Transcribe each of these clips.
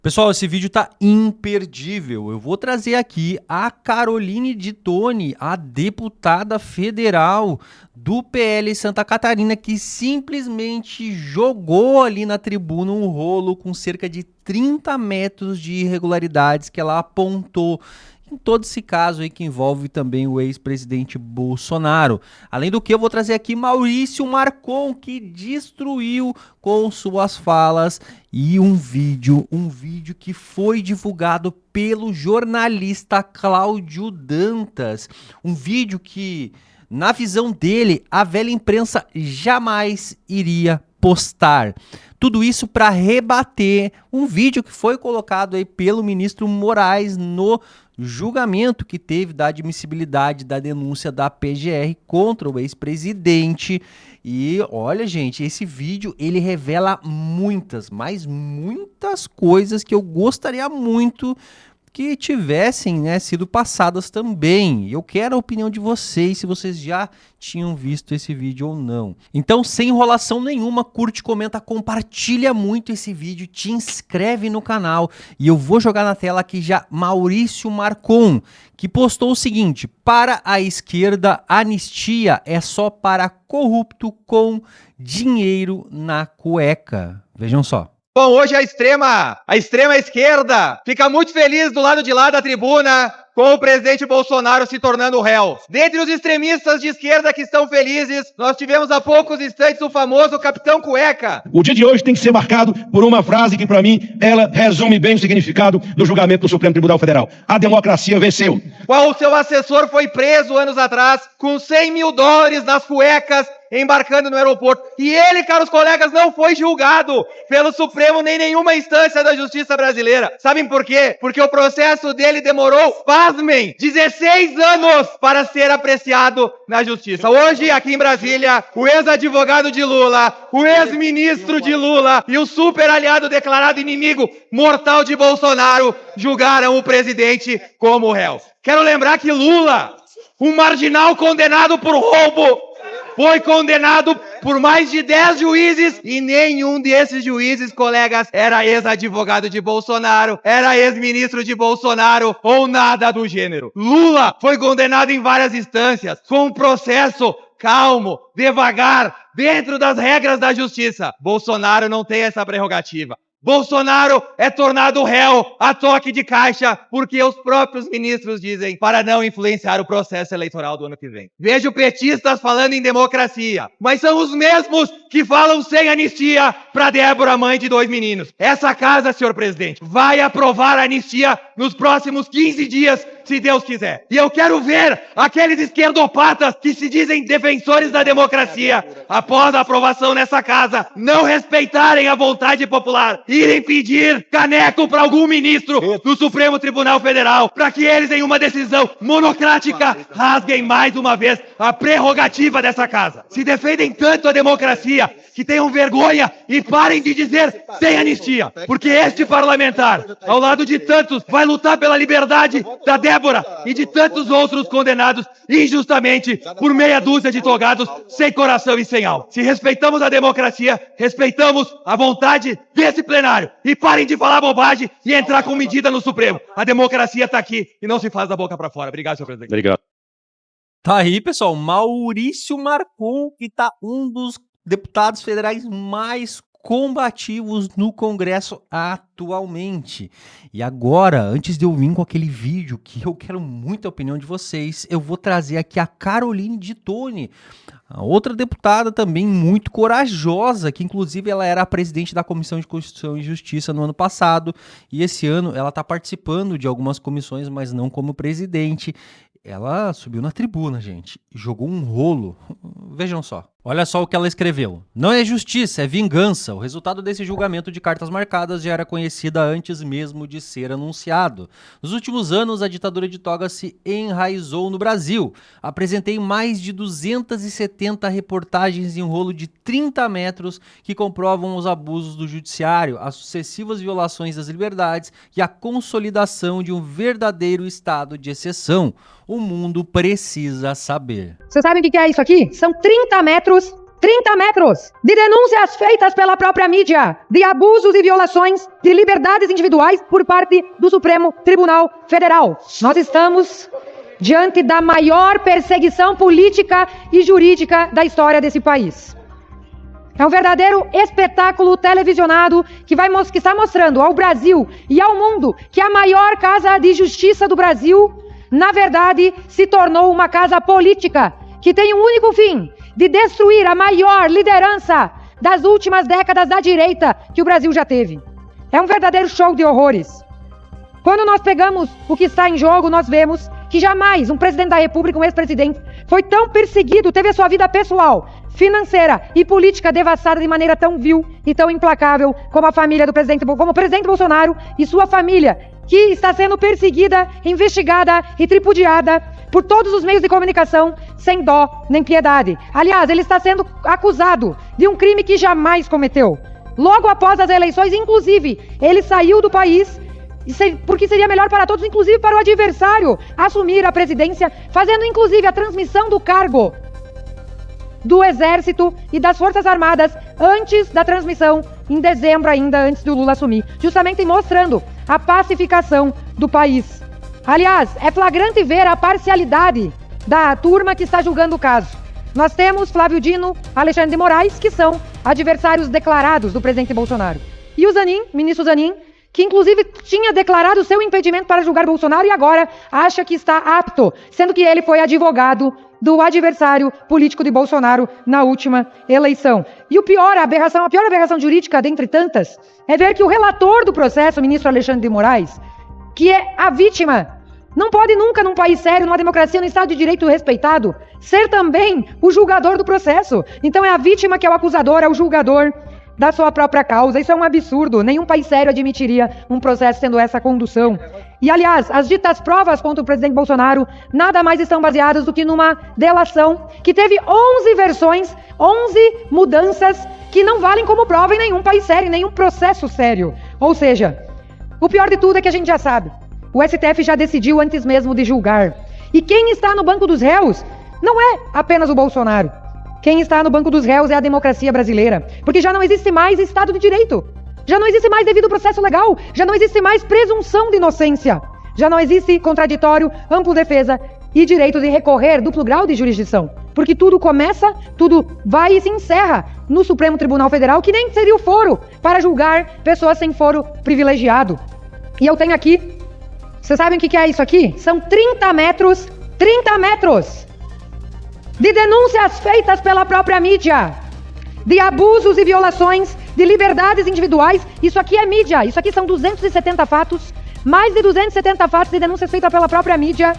Pessoal, esse vídeo tá imperdível. Eu vou trazer aqui a Caroline de Toni, a deputada federal do PL Santa Catarina, que simplesmente jogou ali na tribuna um rolo com cerca de 30 metros de irregularidades que ela apontou em todo esse caso aí que envolve também o ex-presidente Bolsonaro. Além do que, eu vou trazer aqui Maurício Marcon, que destruiu com suas falas e um vídeo que foi divulgado pelo jornalista Cláudio Dantas. Um vídeo que, na visão dele, a velha imprensa jamais iria postar. Tudo isso para rebater um vídeo que foi colocado aí pelo ministro Moraes no julgamento que teve da admissibilidade da denúncia da PGR contra o ex-presidente. E olha, gente, esse vídeo ele revela muitas, mas muitas coisas que eu gostaria muito que tivessem, né, sido passadas também. Eu quero a opinião de vocês, se vocês já tinham visto esse vídeo ou não. Então, sem enrolação nenhuma, curte, comenta, compartilha muito esse vídeo, te inscreve no canal. E eu vou jogar na tela aqui já Maurício Marcon, que postou o seguinte: para a esquerda, anistia é só para corrupto com dinheiro na cueca. Vejam só. Bom, hoje a extrema esquerda fica muito feliz do lado de lá da tribuna com o presidente Bolsonaro se tornando réu. Dentre os extremistas de esquerda que estão felizes, nós tivemos há poucos instantes o famoso Capitão Cueca. O dia de hoje tem que ser marcado por uma frase que, para mim, ela resume bem o significado do julgamento do Supremo Tribunal Federal. A democracia venceu. Qual o seu assessor foi preso anos atrás com $100 mil nas cuecas, embarcando no aeroporto. E ele, caros colegas, não foi julgado pelo Supremo nem nenhuma instância da justiça brasileira. Sabem por quê? Porque o processo dele demorou, pasmem, 16 anos para ser apreciado na justiça. Hoje, aqui em Brasília, o ex-advogado de Lula, o ex-ministro de Lula e o super aliado declarado inimigo mortal de Bolsonaro julgaram o presidente como réu. Quero lembrar que Lula, um marginal condenado por roubo, foi condenado por mais de 10 juízes e nenhum desses juízes, colegas, era ex-advogado de Bolsonaro, era ex-ministro de Bolsonaro ou nada do gênero. Lula foi condenado em várias instâncias, com um processo calmo, devagar, dentro das regras da justiça. Bolsonaro não tem essa prerrogativa. Bolsonaro é tornado réu a toque de caixa porque os próprios ministros dizem para não influenciar o processo eleitoral do ano que vem. Vejo petistas falando em democracia, mas são os mesmos que falam sem anistia para Débora, mãe de 2 meninos. Essa casa, senhor presidente, vai aprovar a anistia nos próximos 15 dias, se Deus quiser. E eu quero ver aqueles esquerdopatas que se dizem defensores da democracia, após a aprovação nessa casa, não respeitarem a vontade popular, irem pedir caneco para algum ministro do Supremo Tribunal Federal, para que eles, em uma decisão monocrática, rasguem mais uma vez a prerrogativa dessa casa. Se defendem tanto a democracia, que tenham vergonha e parem de dizer sem anistia, porque este parlamentar, ao lado de tantos, vai lutar pela liberdade da Débora e de tantos outros condenados injustamente por meia dúzia de togados sem coração e sem alma. Se respeitamos a democracia, respeitamos a vontade desse plenário e parem de falar bobagem e entrar com medida no Supremo. A democracia está aqui e não se faz da boca para fora. Obrigado, senhor presidente. Obrigado. Tá aí, pessoal, Maurício Marcon, que tá um dos deputados federais mais combativos no Congresso atualmente. E agora, antes de eu vir com aquele vídeo que eu quero muito a opinião de vocês, eu vou trazer aqui a Caroline de Toni, a outra deputada também muito corajosa, que inclusive ela era a presidente da Comissão de Constituição e Justiça no ano passado, e esse ano ela está participando de algumas comissões, mas não como presidente. Ela subiu na tribuna, gente, e jogou um rolo. Vejam só. Olha só o que ela escreveu. Não é justiça, é vingança. O resultado desse julgamento de cartas marcadas já era conhecida antes mesmo de ser anunciado. Nos últimos anos, a ditadura de toga se enraizou no Brasil. Apresentei mais de 270 reportagens em um rolo de 30 metros que comprovam os abusos do judiciário, as sucessivas violações das liberdades e a consolidação de um verdadeiro estado de exceção. O mundo precisa saber. Você sabe o que é isso aqui? São 30 metros 30 metros de denúncias feitas pela própria mídia de abusos e violações de liberdades individuais por parte do Supremo Tribunal Federal. Nós estamos diante da maior perseguição política e jurídica da história desse país. É um verdadeiro espetáculo televisionado que está mostrando ao Brasil e ao mundo que a maior casa de justiça do Brasil, na verdade, se tornou uma casa política que tem um único fim: de destruir a maior liderança das últimas décadas da direita que o Brasil já teve. É um verdadeiro show de horrores. Quando nós pegamos o que está em jogo, nós vemos que jamais um presidente da República, um ex-presidente, foi tão perseguido, teve a sua vida pessoal, financeira e política devastada de maneira tão vil e tão implacável como a família do presidente, como o presidente Bolsonaro e sua família, que está sendo perseguida, investigada e tripudiada por todos os meios de comunicação, sem dó nem piedade. Aliás, ele está sendo acusado de um crime que jamais cometeu. Logo após as eleições, inclusive, ele saiu do país porque seria melhor para todos, inclusive para o adversário, assumir a presidência, fazendo inclusive a transmissão do cargo do Exército e das Forças Armadas antes da transmissão, em dezembro ainda, antes do Lula assumir, justamente mostrando a pacificação do país. Aliás, é flagrante ver a parcialidade da turma que está julgando o caso. Nós temos Flávio Dino, Alexandre de Moraes, que são adversários declarados do presidente Bolsonaro. E o Zanin, ministro Zanin, que inclusive tinha declarado seu impedimento para julgar Bolsonaro e agora acha que está apto, sendo que ele foi advogado do adversário político de Bolsonaro na última eleição. E a pior aberração jurídica, dentre tantas, é ver que o relator do processo, o ministro Alexandre de Moraes, que é a vítima, não pode nunca, num país sério, numa democracia, num Estado de Direito respeitado, ser também o julgador do processo. Então é a vítima que é o acusador, é o julgador da sua própria causa. Isso é um absurdo. Nenhum país sério admitiria um processo tendo essa condução. E, aliás, as ditas provas contra o presidente Bolsonaro nada mais estão baseadas do que numa delação que teve 11 versões, 11 mudanças que não valem como prova em nenhum país sério, em nenhum processo sério. Ou seja, o pior de tudo é que a gente já sabe. O STF já decidiu antes mesmo de julgar. E quem está no banco dos réus não é apenas o Bolsonaro. Quem está no banco dos réus é a democracia brasileira. Porque já não existe mais Estado de Direito. Já não existe mais devido processo legal. Já não existe mais presunção de inocência. Já não existe contraditório, ampla defesa e direito de recorrer duplo grau de jurisdição. Porque tudo começa, tudo vai e se encerra no Supremo Tribunal Federal, que nem seria o foro para julgar pessoas sem foro privilegiado. E eu tenho aqui, vocês sabem o que é isso aqui? São 30 metros de denúncias feitas pela própria mídia, de abusos e violações de liberdades individuais. Isso aqui é mídia, isso aqui são 270 fatos, mais de 270 fatos de denúncias feitas pela própria mídia,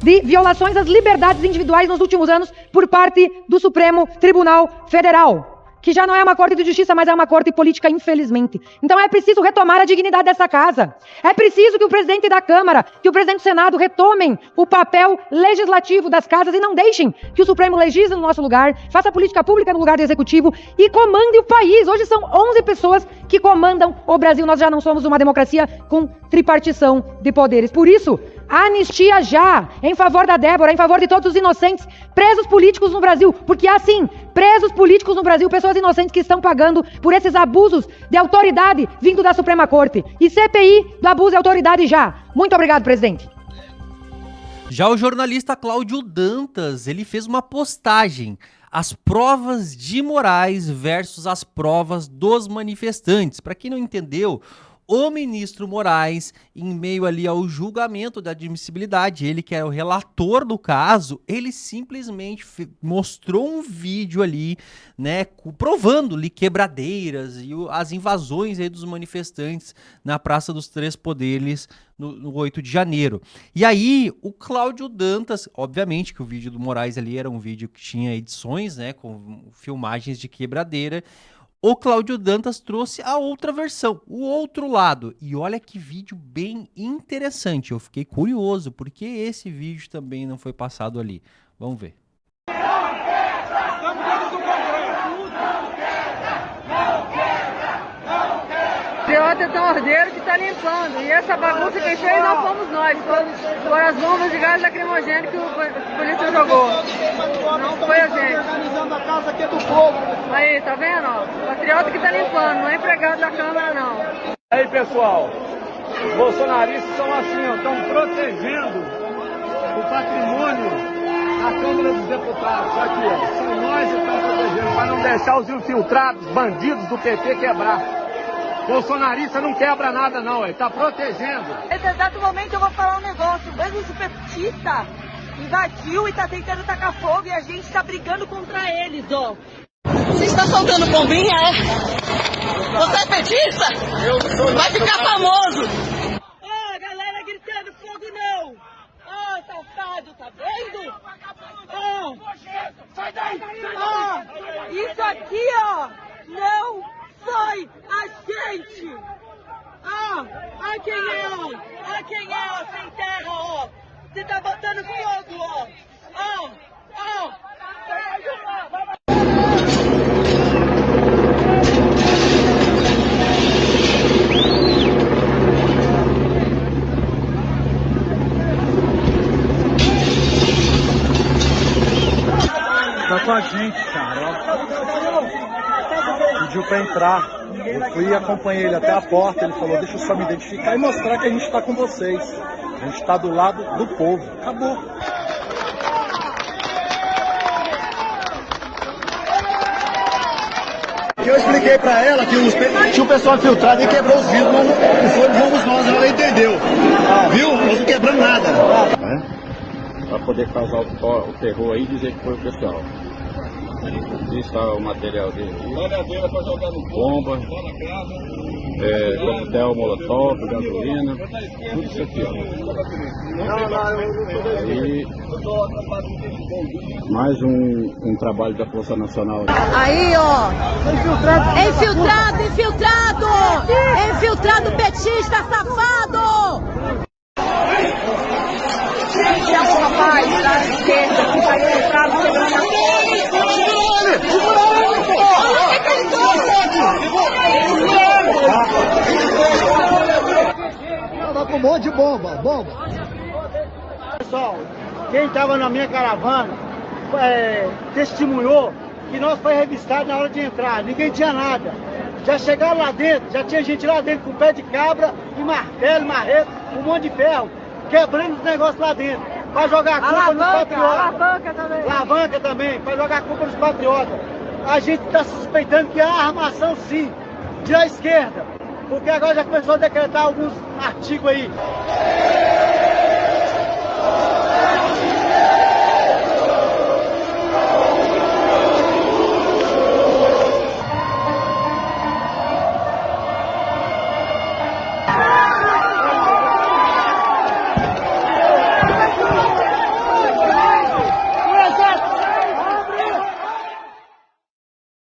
de violações às liberdades individuais nos últimos anos por parte do Supremo Tribunal Federal, que já não é uma corte de justiça, mas é uma corte política, infelizmente. Então é preciso retomar a dignidade dessa casa. É preciso que o presidente da Câmara, que o presidente do Senado retomem o papel legislativo das casas e não deixem que o Supremo legisle no nosso lugar, faça política pública no lugar do Executivo e comande o país. Hoje são 11 pessoas que comandam o Brasil. Nós já não somos uma democracia com tripartição de poderes. Por isso, anistia já, em favor da Débora, em favor de todos os inocentes, presos políticos no Brasil, porque há sim, presos políticos no Brasil, pessoas inocentes que estão pagando por esses abusos de autoridade vindo da Suprema Corte. E CPI do abuso de autoridade já. Muito obrigado, presidente. Já o jornalista Cláudio Dantas, ele fez uma postagem: as provas de Moraes versus as provas dos manifestantes. Para quem não entendeu, o ministro Moraes, em meio ali ao julgamento da admissibilidade, ele que era o relator do caso, ele simplesmente mostrou um vídeo ali, né, provando-lhe quebradeiras e as invasões aí dos manifestantes na Praça dos Três Poderes no 8 de janeiro. E aí, o Cláudio Dantas, obviamente que o vídeo do Moraes ali era um vídeo que tinha edições, né, com filmagens de quebradeira. O Cláudio Dantas trouxe a outra versão, o outro lado. E olha que vídeo bem interessante. Eu fiquei curioso, porque esse vídeo também não foi passado ali. Vamos ver. patriota tem um ordeiro que está limpando. E essa bagunça quem fez não fomos nós. Foram as bombas de gás lacrimogêneo que a polícia jogou. Não foi a gente. Organizando a casa aqui do povo. Aí, tá vendo? Ó? Patriota que está limpando, não é empregado da Câmara, não. Aí, pessoal, os bolsonaristas são assim, ó, estão protegendo o patrimônio da Câmara dos Deputados. Aqui, ó, são nós que estão protegendo, para não deixar os infiltrados, bandidos do PT quebrar. Bolsonarista não quebra nada, não, ele está protegendo. Nesse exato momento eu vou falar um negócio. Mesmo o petista invadiu e está tentando tacar fogo e a gente está brigando contra eles, ó. Você está soltando bombinha, é? Você é petista? Vai ficar famoso! Ó, galera gritando fogo não! Ó, safado, tá vendo? Ó, sai daí! Ó, isso aqui, ó, não foi a gente! Ó, ó quem é, ó! Ó quem é, ó, sem terra, ó! Você tá botando fogo, ó! Ó, ó! Tá com a gente, cara, ó. Pediu pra entrar. Eu fui e acompanhei ele até a porta. Ele falou, deixa eu só me identificar e mostrar que a gente tá com vocês. A gente tá do lado do povo. Acabou. Eu expliquei pra ela que tinha um pessoal infiltrado e quebrou os vidros, mas não fomos nós, ela entendeu. Viu? Nós não quebramos nada. Para poder causar o terror aí e dizer que foi o pessoal. Aqui está o material dele. Banadeira para jogar no bomba, coquetel, molotov, gasolina, tudo isso aqui, ó. E mais um trabalho da Força Nacional. Aí, ó! Infiltrado! Infiltrado! Infiltrado petista, safado! É um rapaz da esquerda que vai infiltrado quebrando a Tava com um monte de bomba. Pessoal, quem estava na minha caravana testemunhou que nós foi revistado na hora de entrar, ninguém tinha nada. Já chegaram lá dentro, já tinha gente lá dentro com pé de cabra e martelo, marreta, um monte de ferro, quebrando os negócios lá dentro, para jogar a culpa nos patriotas. Alavanca também, para jogar a culpa nos patriotas. A gente está suspeitando que há armação sim, da esquerda, porque agora já começou a decretar alguns artigos aí.